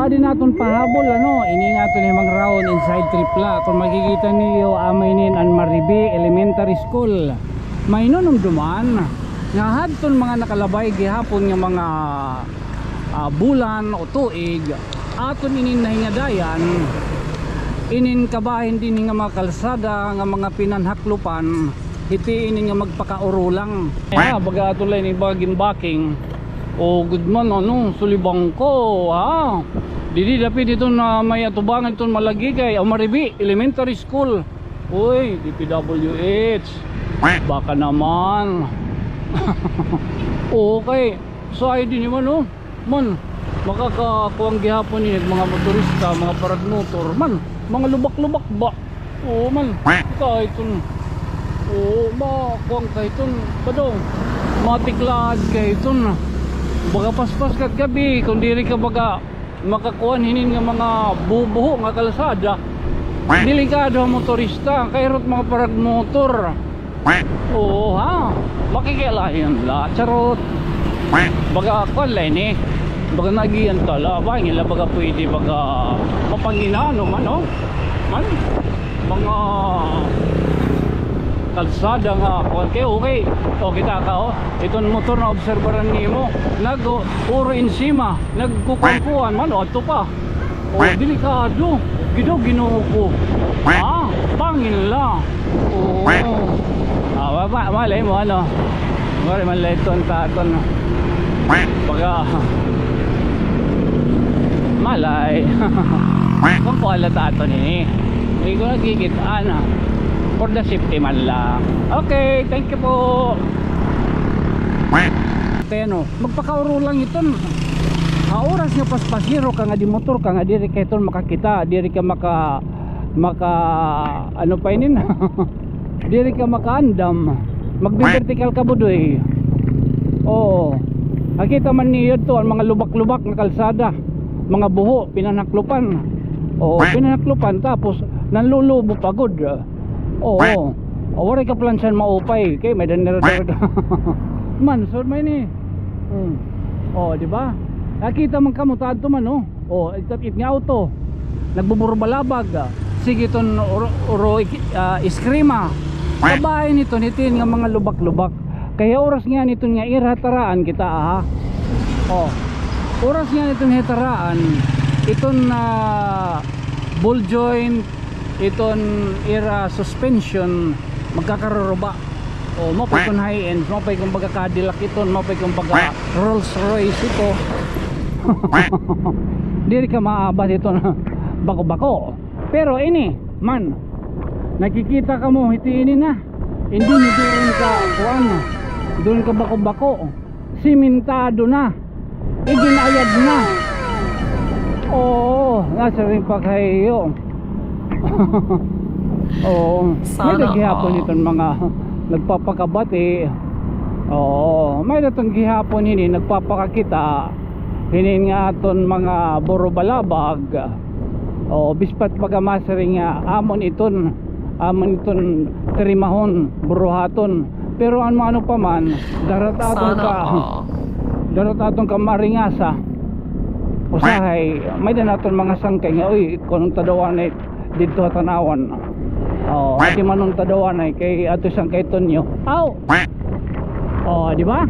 Adi naton pahabol ano, ini naton himang round inside tripla. Kung makikita niyo Amainin and Maribi Elementary School. May nunong duman nga hadton mga nakalabay gihapon nga mga bulan o tuig aton inin nahingadayan inin kabahin din nga mga kalsada nga mga pinanhaklupan iti inin nga magpakaurulang baga aton lang ni bagin baking o good man ano sulibang ko ha didi dapat dito na may atubangan itong malagigay o Maribi Elementary School. Uy DPWH baka naman okay so ay din naman oh man makakakuang gihapon ni mga motorista mga parad motor man mga lubak-lubak ba oo man kahit oo makuang kahit padong matiklad kahit baga paspas kat gabi kung diri ka baga makakuan hinin nga mga bubuho nga kalsada delikado ang motorista kairot mga parad motor. Oo ha makikialayan la charot baga ako lain baga nagiyan tala bangin la baga pwede baga mapanginano man no man mga kalsada nga okay o kita ka iton motor na obserbaran nimo nag uro insima nagkukuan man o ato pa o delikado gido Ginoo ko bangin la malay mo ano malay ton taton baga malay kung po ala taton hindi ko nagigitaan for the safety man lang. Okay, thank you po. Teno magpakauro lang iton oras nga paspasiro ka nga di motor ka nga diri ka iton makakita diri ka maka ano pa inin diri ka makaandam magbi-vertical ka budoy oo nakita man niyo to ang mga lubak-lubak na kalsada mga buho pinanaklupan oo pinanaklupan tapos nanlulubo pagod oo wala ka plansan maupay kay may danira man so may ni di ba nakita man kamo taadto man it nga auto nagbuburbalabag sige ton iskrima kabahay nito nitin nga mga lubak-lubak kaya oras nga nito nga irataraan kita oras nga nito hitaraan iton ball joint iton ira suspension magkakaroba mapay kung high end mapay kung baga Cadillac iton mapay kung baga Rolls Royce ito diri ka maabat ito bako-bako pero ini man nakikita ka mo hitiini na hindi doon ka kuan doon ka bako-bako simentado na iginayad na nasa rin pa kayo may naghihapon itong mga nagpapakabati may natong gihapon ini nagpapakakita hinin nga aton mga borobalabag bispat pagamasering nga amon iton trimahon buruhaton pero ano pa man darat aton ka maringasa usahay may danaton mga sangkay nga kunong tadawan ay dito tanawan ati manong tadawan ay kay ato sangkay tonyo di ba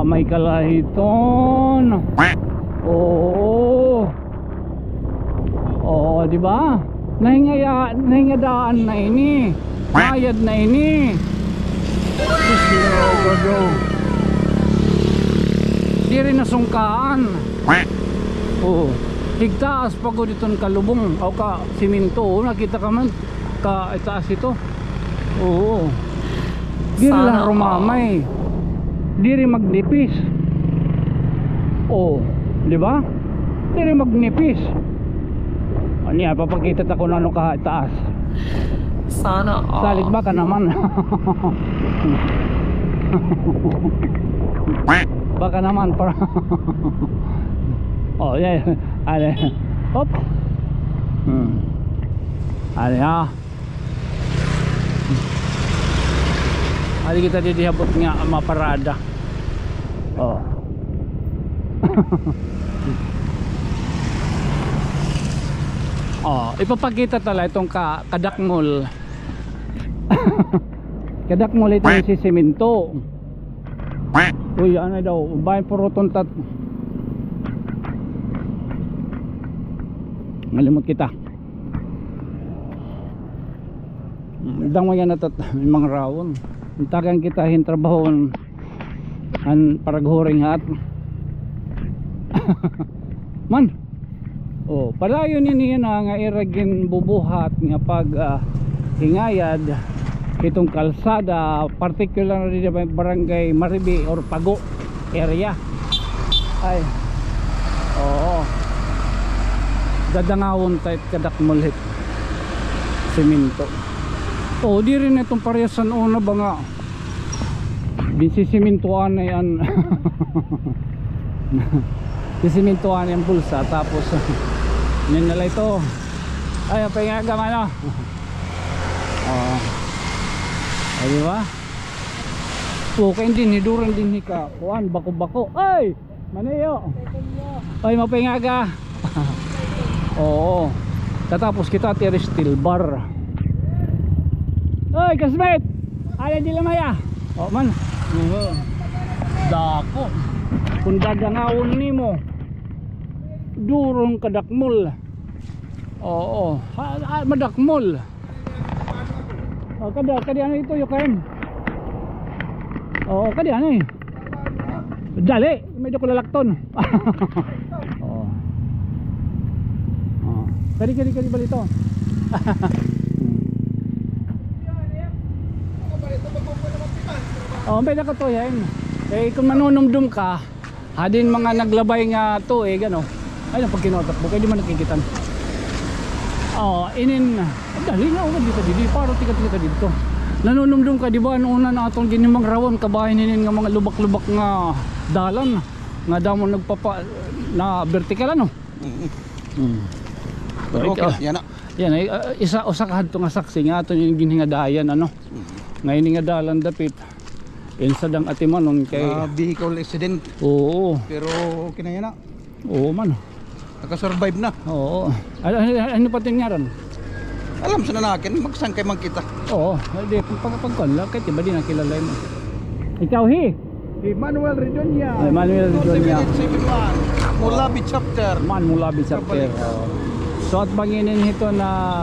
may kalahiton di ba nahingadaan na ini mayad na ini di rin nasungkaan higtaas pagod itong kalubong o ka siminto nakita ka man ka itaas ito di rin lang rumamay di rin magnipis di ba di rin magnipis niya papakita ako na ano ka itaas sana salit ba ka naman baka naman para ale hop ale ali kita dihabot nga maparada Oh, ipapakita tala itong kadakmol. Kadakmol ito yung si semento. Uy, ano daw, bayan puruton tat. Malimot kita. Dang mo yan natat mga rawon. Tagang kita hintrabahon an paraghuring hat. Man. Oh, padayon ini nga iragin bubuhat nga pag hingayad itong kalsada, particularly sa barangay Maribi or Pago area. Ay. Oo. Dadangawon tayo kadakmulit semento. Oh, di rin itong parehasan una ba nga binsisementoan na yan. Binsisementoan yung bulsa. Tapos yan nala ito. Ay, pangagam ano. Oh. Ay, diba? Pukain din, hiduran din ka. Kuan, bako-bako. Ay! Maniyo! Ay, mapingaga. Oo. Tatapos kita tiri steel bar. Ay, kasmet! Ay, di lamaya. O, man. Dako. Kung dadangawon ni mo, durong kadakmol. Oo. Madakmol. Oh, kadi ano ito yung kain. Oo, kadi ano eh. Dali, medyo kulalakton. Oo. Oh. Kadi balito. Oh, pwede ka to yan. Eh kung manunumdum ka, hadin mga naglabay nga to eh gano. Ay pag kinotak mo, kaya di man nakikitan. Oh, inin. Dali nga ako dito dito, paro tikat-tikat dito. Nanunumdum ka di ba noon na atong ginimang rawon kabahin ninin nga mga lubak-lubak nga dalan nga damo nagpapa na vertical ano. Pero okay, yan na. Yan ay isa usa ka hadto nga saksi nga aton yung ginhingadayan ano. Ngayon nga dalan dapit. Insadang atimanon kay vehicle accident. Oo. Pero okay na yan na. Oo man. Nakasurvive na. Oo. Ano pa tingaran? Alam sa nanakin, magsangkay man kita. Oo. Hindi pagkakala kahit iba din nakilala mo. Ikaw hi. Emmanuel Redonia. Emmanuel Redonia. 781. Mulabi chapter. Mulabi chapter. So at banginin ito na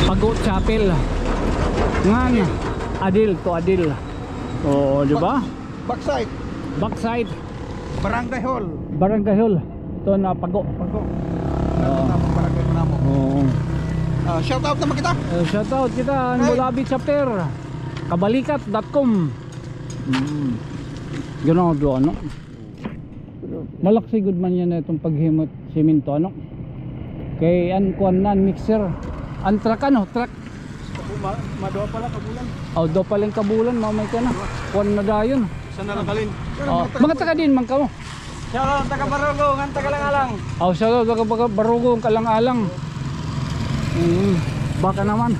Pago Chapel. Ngan Adil to Adil. Oo, di ba? Backside. Backside. Barangay Hall. Barangay Hall. Ito na Pago. Pago. Barangay mo. Oo. Shout out naman kita. Shout out kita Mulabi chapter. Kabalikat.com. Gano'n do ano. Malaksi good man yan itong paghimot semento ano. Kay an kuan nan mixer. An truck ano, truck. Madoa pala kabulan. Oh, do paling kabulan mamay ka na. Kuan na dayon. Sana nakalin. Oh, mga taga din man ka mo. Shout out taga Barugong, ang taga Langalang. Oh, shout out taga Barugong, Kalang-alang. Baka naman.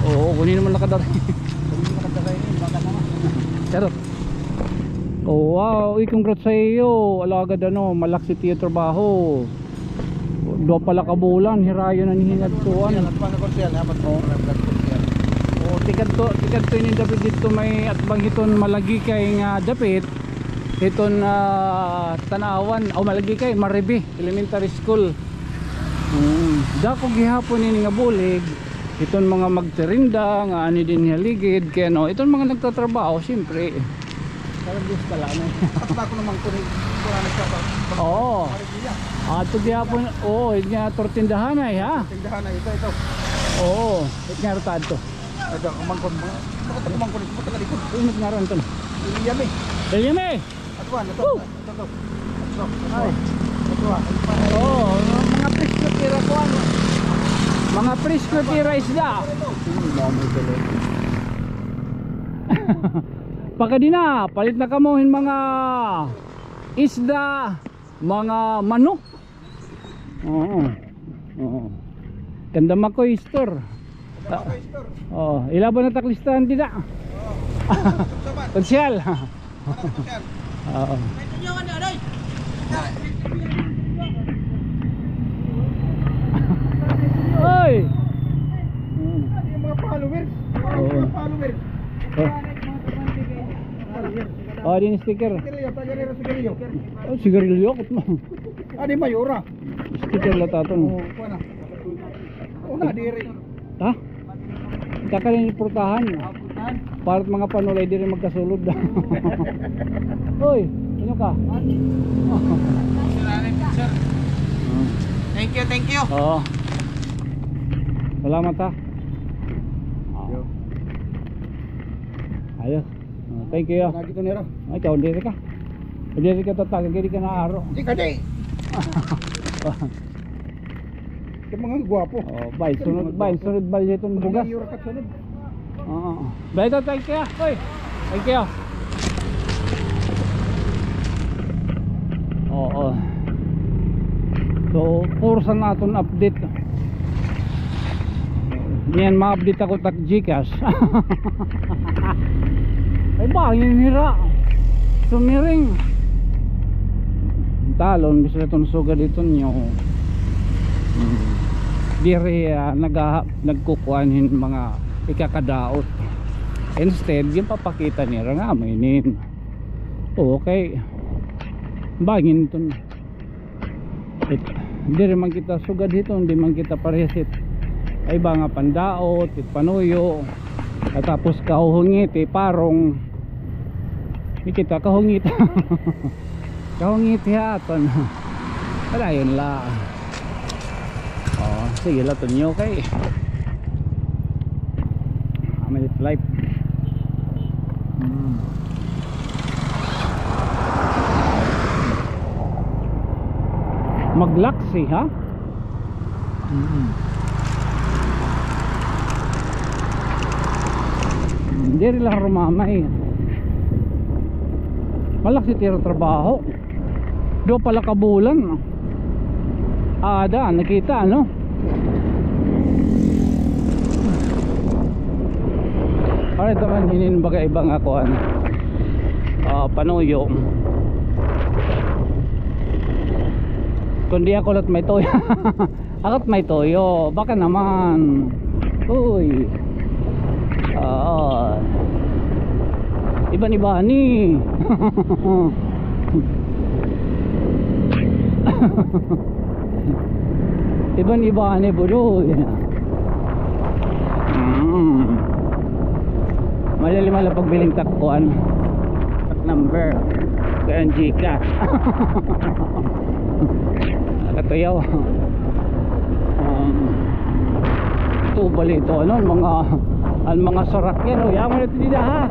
Oo, kunin naman nakadaray. Kunin nakadaray ni baka naman. Charot. Oh, wow, congrats sa iyo. Alagad ano, malaksi tiyo trabaho. Do pala kabulan, hirayo na nihingad tuan. Oh, tikat to ini dapat dito may at bang hiton malagi kay nga dapit. Hiton Tanawan, o malagi kay Maribi Elementary School. Dako gihapon ini nga bulig. Hiton mga magterinda nga ani din haligid kay no. Hiton mga nagtatrabaho siyempre. Karabis pala na. At ako naman kunig Oo. Ato gihapon, oo, nga tortindahan ay ha. tindahan na ito. Oo, nga rotad to. Ada kumangkon mga. Kumangkon ito taga likod. Init nga ron to. Iyami. Yame. Atuan ito. Ay. Atuan. Oo, mga presko tira ko ano. Mga presko tira isda. Pagkadina, palit na kamuhin mga isda, mga manok. Oo. Oo. Ganda makoy store. Oh, ilaban na taklistahan tidak. Konsyal. Oo. followers. Oo. Followers. Oh, din sticker. Sigarilyo, tagalero sigarilyo. Oh, sigarilyo akot mo. Di mayura. Sticker la taton. Kuha na. Una, diri. Ha? Kakalin yung purtahan. Para mga panulay di rin magkasulod. Hoy, sino ka? Thank you. Oo. Salamat ha. Ayos. Thank you. Nagito nira. Ay, ikaw diri ka. Diri ka tatag, diri ka na aro. Di ka di. Yung mga gwapo. Oh, bay sunod bal itong bugas. Mayura ka sunod. Oo. Bay to, thank you. Hoy. Thank you. Oo. So, kursa naton update. Yan, ma-update ako tak Gcash. Ay ba, hinira. Sumiring. Talon, gusto na itong suga dito nyo. Diri nagkukuhanin mga ikakadaot. Instead, yung papakita nila nga mainin. Okay. Bagin ito. Hindi rin man kita sugad dito, hindi man kita paresit. Ay ba nga pandaot, panuyo, at tapos kahuhungit, parong hindi kita kahungit. Kahungit yaton. Wala yun lang. Oh, sige lang ito nyo kay minute life. Maglaksi ha? Hindi rin lang rumamay. Malaksi tiro trabaho. Do pala kabulan. Ada, nakita ano? Alright naman, hinin baga ibang ako ano. Panuyo. Kundi ako lahat may toyo. Ako't may toyo. Baka naman. Uy. Iba-iba ni. Iba-iba ni budoy. Malali pagbiling takkuan. Tak number. Kaya Gcash. Katuyaw. Ito bali ito ano mga sarakyan o yaman ito dida ha.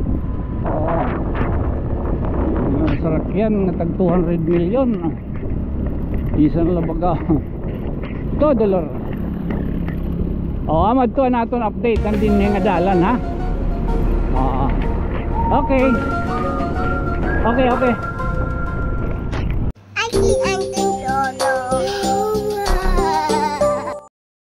Mga sarakyan nga tag 200 million. Isang labaga. Ito dollar. Amad to naton update ang din nga dalan ha. Okay.